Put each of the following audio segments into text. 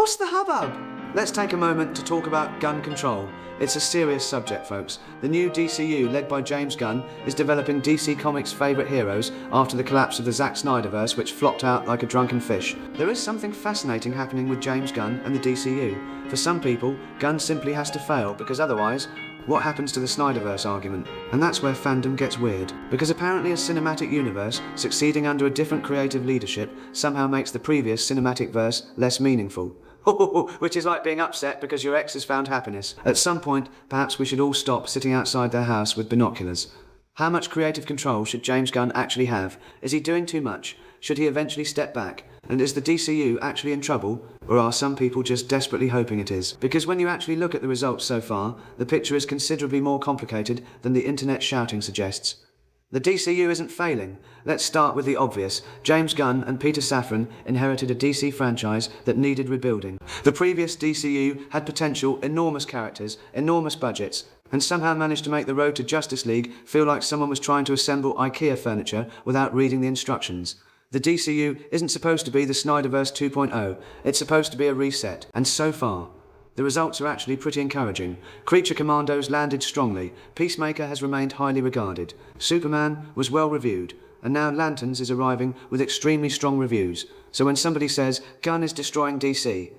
What's the hubbub? Let's take a moment to talk about gun control. It's a serious subject, folks. The new DCU, led by James Gunn, is developing DC Comics' favourite heroes after the collapse of the SnyderVerse, which flopped out like a drunken fish. There is something fascinating happening with James Gunn and the DCU. For some people, Gunn simply has to fail, because otherwise, what happens to the SnyderVerse argument? And that's where fandom gets weird. Because apparently a cinematic universe, succeeding under a different creative leadership, somehow makes the previous cinematic verse less meaningful. Which is like being upset because your ex has found happiness. At some point, perhaps we should all stop sitting outside their house with binoculars. How much creative control should James Gunn actually have? Is he doing too much? Should he eventually step back? And is the DCU actually in trouble? Or are some people just desperately hoping it is? Because when you actually look at the results so far, the picture is considerably more complicated than the internet shouting suggests. The DCU isn't failing. Let's start with the obvious. James Gunn and Peter Safran inherited a DC franchise that needed rebuilding. The previous DCU had potential, enormous characters, enormous budgets, and somehow managed to make the road to Justice League feel like someone was trying to assemble IKEA furniture without reading the instructions. The DCU isn't supposed to be the SnyderVerse 2.0. It's supposed to be a reset. And so far, the results are actually pretty encouraging. Creature Commandos landed strongly. Peacemaker has remained highly regarded. Superman was well reviewed. And now Lanterns is arriving with extremely strong reviews. So when somebody says, Gunn is destroying DC,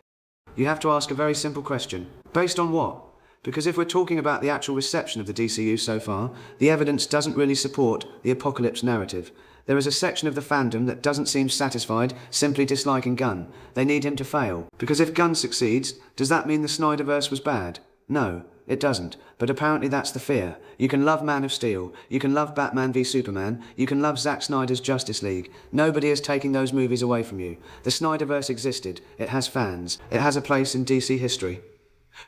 you have to ask a very simple question. Based on what? Because if we're talking about the actual reception of the DCU so far, the evidence doesn't really support the apocalypse narrative. There is a section of the fandom that doesn't seem satisfied, simply disliking Gunn. They need him to fail. Because if Gunn succeeds, does that mean the SnyderVerse was bad? No, it doesn't. But apparently that's the fear. You can love Man of Steel, you can love Batman v Superman, you can love Zack Snyder's Justice League. Nobody is taking those movies away from you. The SnyderVerse existed, it has fans, it has a place in DC history.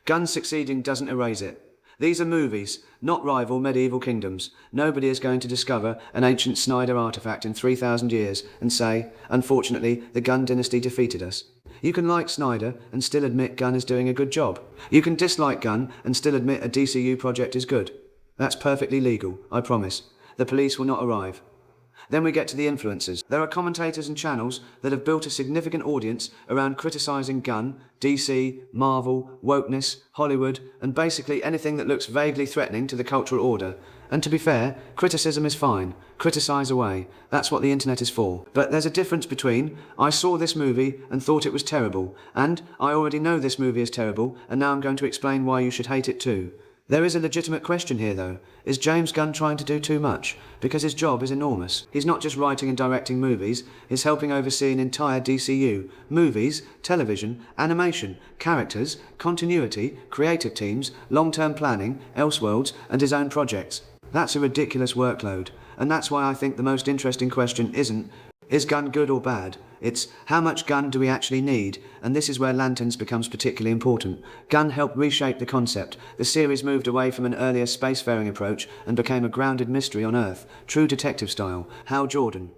Gunn succeeding doesn't erase it. These are movies, not rival medieval kingdoms. Nobody is going to discover an ancient Snyder artifact in 3,000 years and say, unfortunately, the Gunn dynasty defeated us. You can like Snyder and still admit Gunn is doing a good job. You can dislike Gunn and still admit a DCU project is good. That's perfectly legal, I promise. The police will not arrive. Then we get to the influencers. There are commentators and channels that have built a significant audience around criticising Gunn, DC, Marvel, wokeness, Hollywood, and basically anything that looks vaguely threatening to the cultural order. And to be fair, criticism is fine. Criticise away. That's what the internet is for. But there's a difference between, I saw this movie and thought it was terrible, and I already know this movie is terrible, and now I'm going to explain why you should hate it too. There is a legitimate question here though. Is James Gunn trying to do too much? Because his job is enormous. He's not just writing and directing movies, he's helping oversee an entire DCU. Movies, television, animation, characters, continuity, creative teams, long-term planning, Elseworlds, and his own projects. That's a ridiculous workload. And that's why I think the most interesting question isn't, is Gunn good or bad? It's, how much Gunn do we actually need? And this is where Lanterns becomes particularly important. Gunn helped reshape the concept. The series moved away from an earlier spacefaring approach and became a grounded mystery on Earth, true detective style. Hal Jordan,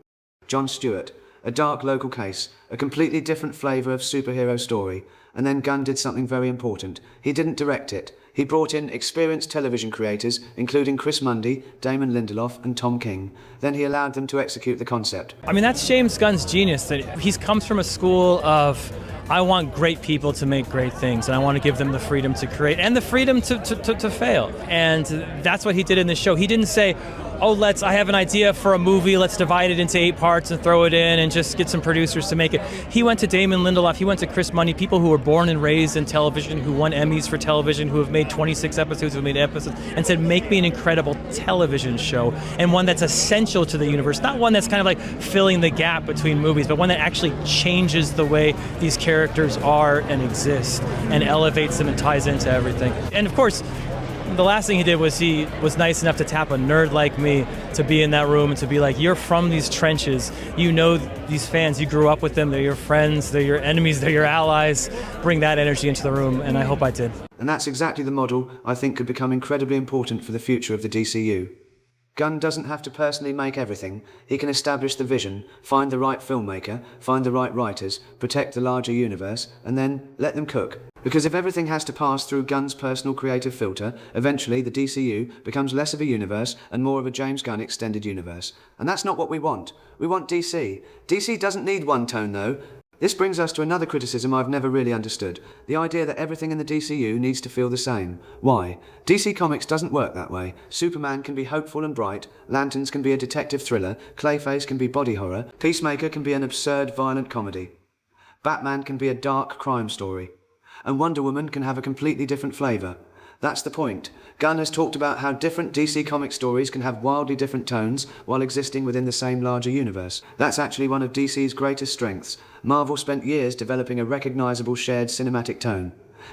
Jon Stewart, a dark local case, a completely different flavour of superhero story. And then Gunn did something very important. He didn't direct it. He brought in experienced television creators, including Chris Mundy, Damon Lindelof, and Tom King. Then he allowed them to execute the concept. I mean, that's James Gunn's genius, that he comes from a school of, I want great people to make great things, and I want to give them the freedom to create and the freedom to fail. And that's what he did in this show. He didn't say, oh, I have an idea for a movie, let's divide it into 8 parts and throw it in and just get some producers to make it. He went to Damon Lindelof, he went to Chris Mundy, people who were born and raised in television, who won Emmys for television, who have made 26 episodes, who have made episodes, and said, make me an incredible television show, and one that's essential to the universe, not one that's kind of like filling the gap between movies, but one that actually changes the way these characters are and exist, and elevates them and ties into everything. And of course, the last thing he did was he was nice enough to tap a nerd like me to be in that room and to be like, you're from these trenches, you know these fans, you grew up with them, they're your friends, they're your enemies, they're your allies. Bring that energy into the room, and I hope I did. And that's exactly the model I think could become incredibly important for the future of the DCU. Gunn doesn't have to personally make everything. He can establish the vision, find the right filmmaker, find the right writers, protect the larger universe, and then let them cook. Because if everything has to pass through Gunn's personal creative filter, eventually the DCU becomes less of a universe and more of a James Gunn extended universe. And that's not what we want. We want DC. DC doesn't need one tone though. This brings us to another criticism I've never really understood, the idea that everything in the DCU needs to feel the same. Why? DC Comics doesn't work that way. Superman can be hopeful and bright, Lanterns can be a detective thriller, Clayface can be body horror, Peacemaker can be an absurd, violent comedy. Batman can be a dark crime story. And Wonder Woman can have a completely different flavour. That's the point. Gunn has talked about how different DC comic stories can have wildly different tones while existing within the same larger universe. That's actually one of DC's greatest strengths. Marvel spent years developing a recognisable shared cinematic tone.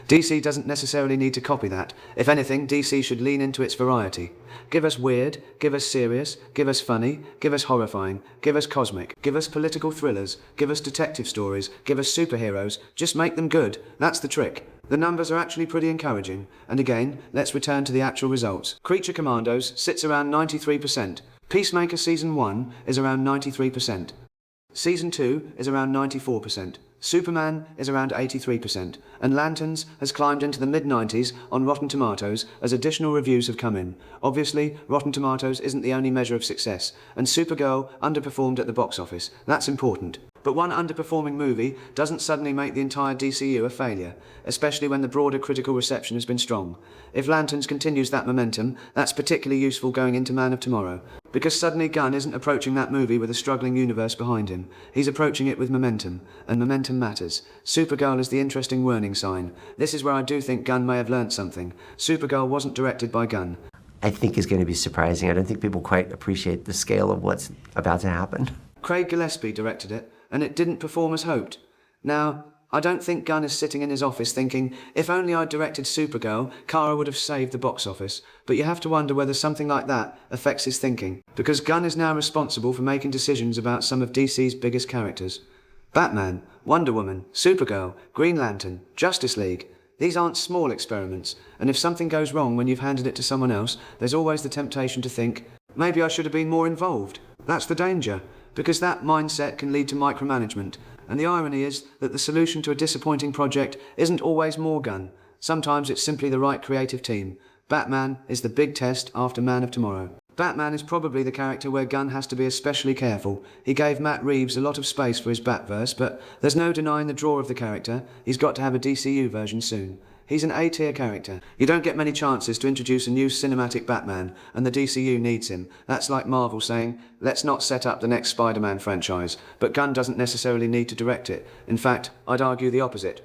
DC doesn't necessarily need to copy that. If anything, DC should lean into its variety. Give us weird, give us serious, give us funny, give us horrifying, give us cosmic, give us political thrillers, give us detective stories, give us superheroes. Just make them good. That's the trick. The numbers are actually pretty encouraging. And again, let's return to the actual results. Creature Commandos sits around 93%. Peacemaker Season 1 is around 93%. Season 2 is around 94%. Superman is around 83%, and Lanterns has climbed into the mid-90s on Rotten Tomatoes as additional reviews have come in. Obviously, Rotten Tomatoes isn't the only measure of success, and Supergirl underperformed at the box office. That's important. But one underperforming movie doesn't suddenly make the entire DCU a failure, especially when the broader critical reception has been strong. If Lanterns continues that momentum, that's particularly useful going into Man of Tomorrow, because suddenly Gunn isn't approaching that movie with a struggling universe behind him. He's approaching it with momentum, and momentum matters. Supergirl is the interesting warning sign. This is where I do think Gunn may have learnt something. Supergirl wasn't directed by Gunn. I think is going to be surprising. I don't think people quite appreciate the scale of what's about to happen. Craig Gillespie directed it, and it didn't perform as hoped. Now, I don't think Gunn is sitting in his office thinking, if only I'd directed Supergirl, Kara would have saved the box office. But you have to wonder whether something like that affects his thinking, because Gunn is now responsible for making decisions about some of DC's biggest characters. Batman, Wonder Woman, Supergirl, Green Lantern, Justice League. These aren't small experiments, and if something goes wrong when you've handed it to someone else, there's always the temptation to think, maybe I should have been more involved. That's the danger, because that mindset can lead to micromanagement. And the irony is that the solution to a disappointing project isn't always more Gunn. Sometimes it's simply the right creative team. Batman is the big test after Man of Tomorrow. Batman is probably the character where Gunn has to be especially careful. He gave Matt Reeves a lot of space for his Batverse, but there's no denying the draw of the character. He's got to have a DCU version soon. He's an A-tier character. You don't get many chances to introduce a new cinematic Batman, and the DCU needs him. That's like Marvel saying, let's not set up the next Spider-Man franchise, but Gunn doesn't necessarily need to direct it. In fact, I'd argue the opposite.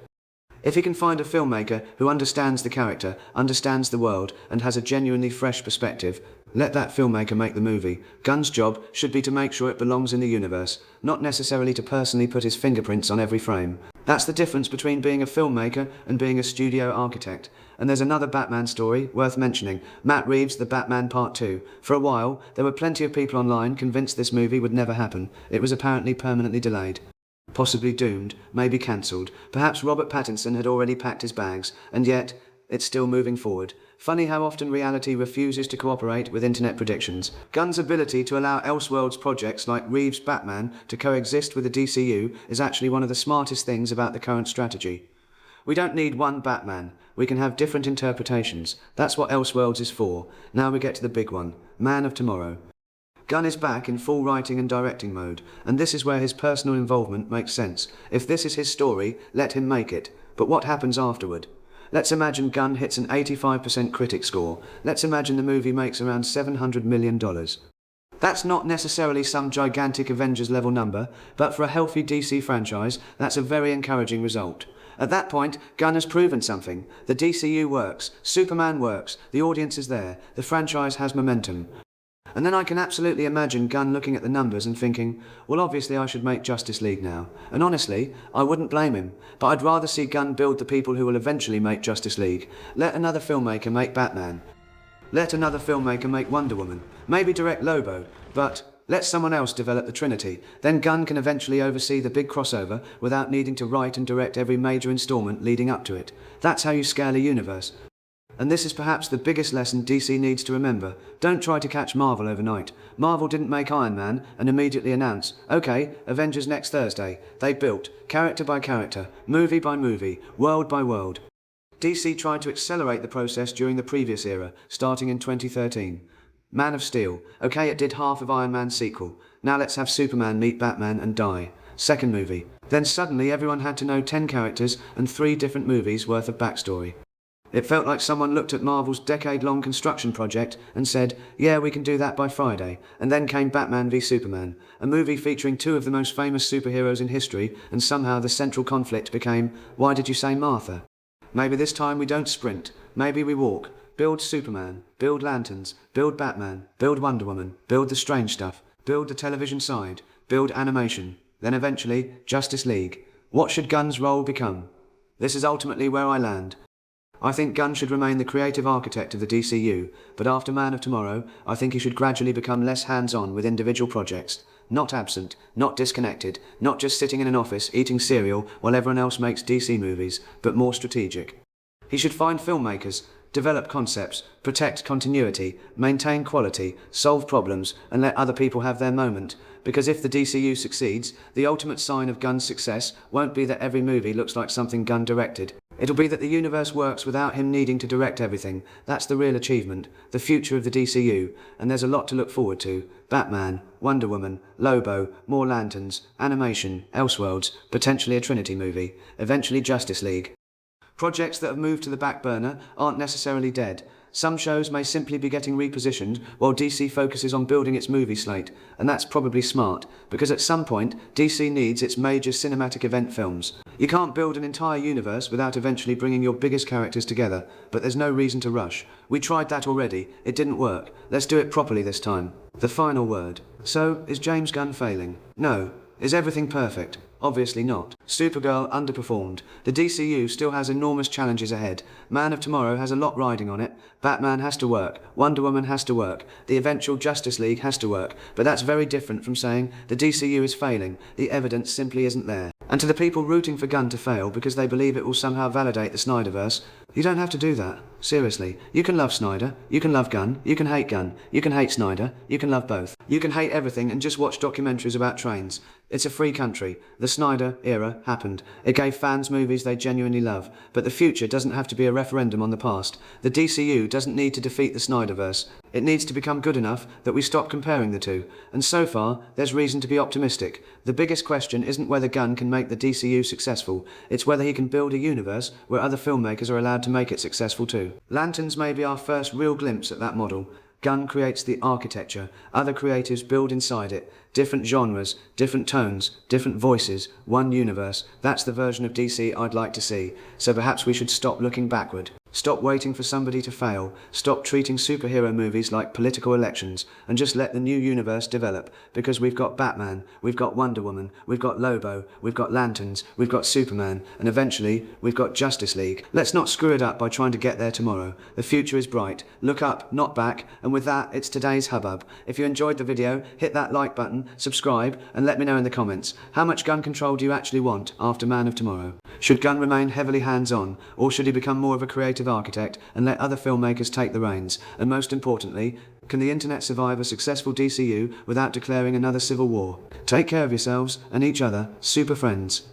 If he can find a filmmaker who understands the character, understands the world, and has a genuinely fresh perspective, let that filmmaker make the movie. Gunn's job should be to make sure it belongs in the universe, not necessarily to personally put his fingerprints on every frame. That's the difference between being a filmmaker and being a studio architect. And there's another Batman story worth mentioning, Matt Reeves' The Batman Part 2. For a while, there were plenty of people online convinced this movie would never happen. It was apparently permanently delayed. Possibly doomed, maybe cancelled. Perhaps Robert Pattinson had already packed his bags, and yet, it's still moving forward. Funny how often reality refuses to cooperate with internet predictions. Gunn's ability to allow Elseworlds projects like Reeves' Batman to coexist with the DCU is actually one of the smartest things about the current strategy. We don't need one Batman. We can have different interpretations. That's what Elseworlds is for. Now we get to the big one, Man of Tomorrow. Gunn is back in full writing and directing mode, and this is where his personal involvement makes sense. If this is his story, let him make it. But what happens afterward? Let's imagine Gunn hits an 85% critic score. Let's imagine the movie makes around $700 million. That's not necessarily some gigantic Avengers-level number, but for a healthy DC franchise, that's a very encouraging result. At that point, Gunn has proven something. The DCU works, Superman works, the audience is there, the franchise has momentum. And then I can absolutely imagine Gunn looking at the numbers and thinking, well, obviously I should make Justice League now. And honestly, I wouldn't blame him. But I'd rather see Gunn build the people who will eventually make Justice League. Let another filmmaker make Batman. Let another filmmaker make Wonder Woman. Maybe direct Lobo. But let someone else develop the Trinity. Then Gunn can eventually oversee the big crossover without needing to write and direct every major installment leading up to it. That's how you scale a universe. And this is perhaps the biggest lesson DC needs to remember. Don't try to catch Marvel overnight. Marvel didn't make Iron Man and immediately announce, okay, Avengers next Thursday. They built, character by character, movie by movie, world by world. DC tried to accelerate the process during the previous era, starting in 2013. Man of Steel. Okay, it did half of Iron Man's sequel. Now let's have Superman meet Batman and die. Second movie. Then suddenly everyone had to know 10 characters and 3 different movies worth of backstory. It felt like someone looked at Marvel's decade-long construction project and said, yeah, we can do that by Friday. And then came Batman v Superman, a movie featuring 2 of the most famous superheroes in history, and somehow the central conflict became, why did you say Martha? Maybe this time we don't sprint, maybe we walk. Build Superman, build lanterns, build Batman, build Wonder Woman, build the strange stuff, build the television side, build animation, then eventually Justice League. What should Gunn's role become? This is ultimately where I land. I think Gunn should remain the creative architect of the DCU, but after Man of Tomorrow, I think he should gradually become less hands-on with individual projects. Not absent, not disconnected, not just sitting in an office eating cereal while everyone else makes DC movies, but more strategic. He should find filmmakers, develop concepts, protect continuity, maintain quality, solve problems, and let other people have their moment. Because if the DCU succeeds, the ultimate sign of Gunn's success won't be that every movie looks like something Gunn directed. It'll be that the universe works without him needing to direct everything. That's the real achievement, the future of the DCU, and there's a lot to look forward to. Batman, Wonder Woman, Lobo, more lanterns, animation, Elseworlds, potentially a Trinity movie, eventually Justice League. Projects that have moved to the back burner aren't necessarily dead. Some shows may simply be getting repositioned while DC focuses on building its movie slate, and that's probably smart, because at some point, DC needs its major cinematic event films. You can't build an entire universe without eventually bringing your biggest characters together, but there's no reason to rush. We tried that already, it didn't work. Let's do it properly this time. The final word. So, is James Gunn failing? No. Is everything perfect? Obviously not. Supergirl underperformed. The DCU still has enormous challenges ahead. Man of Tomorrow has a lot riding on it. Batman has to work. Wonder Woman has to work. The eventual Justice League has to work. But that's very different from saying the DCU is failing. The evidence simply isn't there. And to the people rooting for Gunn to fail because they believe it will somehow validate the SnyderVerse, you don't have to do that. Seriously. You can love Snyder, you can love Gunn, you can hate Snyder, you can love both. You can hate everything and just watch documentaries about trains. It's a free country. The Snyder era happened. It gave fans movies they genuinely love. But the future doesn't have to be a referendum on the past. The DCU doesn't need to defeat the SnyderVerse. It needs to become good enough that we stop comparing the two. And so far, there's reason to be optimistic. The biggest question isn't whether Gunn can make the DCU successful. It's whether he can build a universe where other filmmakers are allowed to make it successful too. Lanterns may be our first real glimpse at that model. Gunn creates the architecture, other creatives build inside it, different genres, different tones, different voices, one universe. That's the version of DC I'd like to see, so perhaps we should stop looking backward. Stop waiting for somebody to fail, stop treating superhero movies like political elections, and just let the new universe develop, because we've got Batman, we've got Wonder Woman, we've got Lobo, we've got Lanterns, we've got Superman, and eventually, we've got Justice League. Let's not screw it up by trying to get there tomorrow. The future is bright. Look up, not back, and with that, it's today's HubBub. If you enjoyed the video, hit that like button, subscribe, and let me know in the comments, how much gun control do you actually want after Man of Tomorrow? Should Gunn remain heavily hands-on, or should he become more of a creative architect and let other filmmakers take the reins? And most importantly, can the internet survive a successful DCU without declaring another civil war? Take care of yourselves and each other, super friends.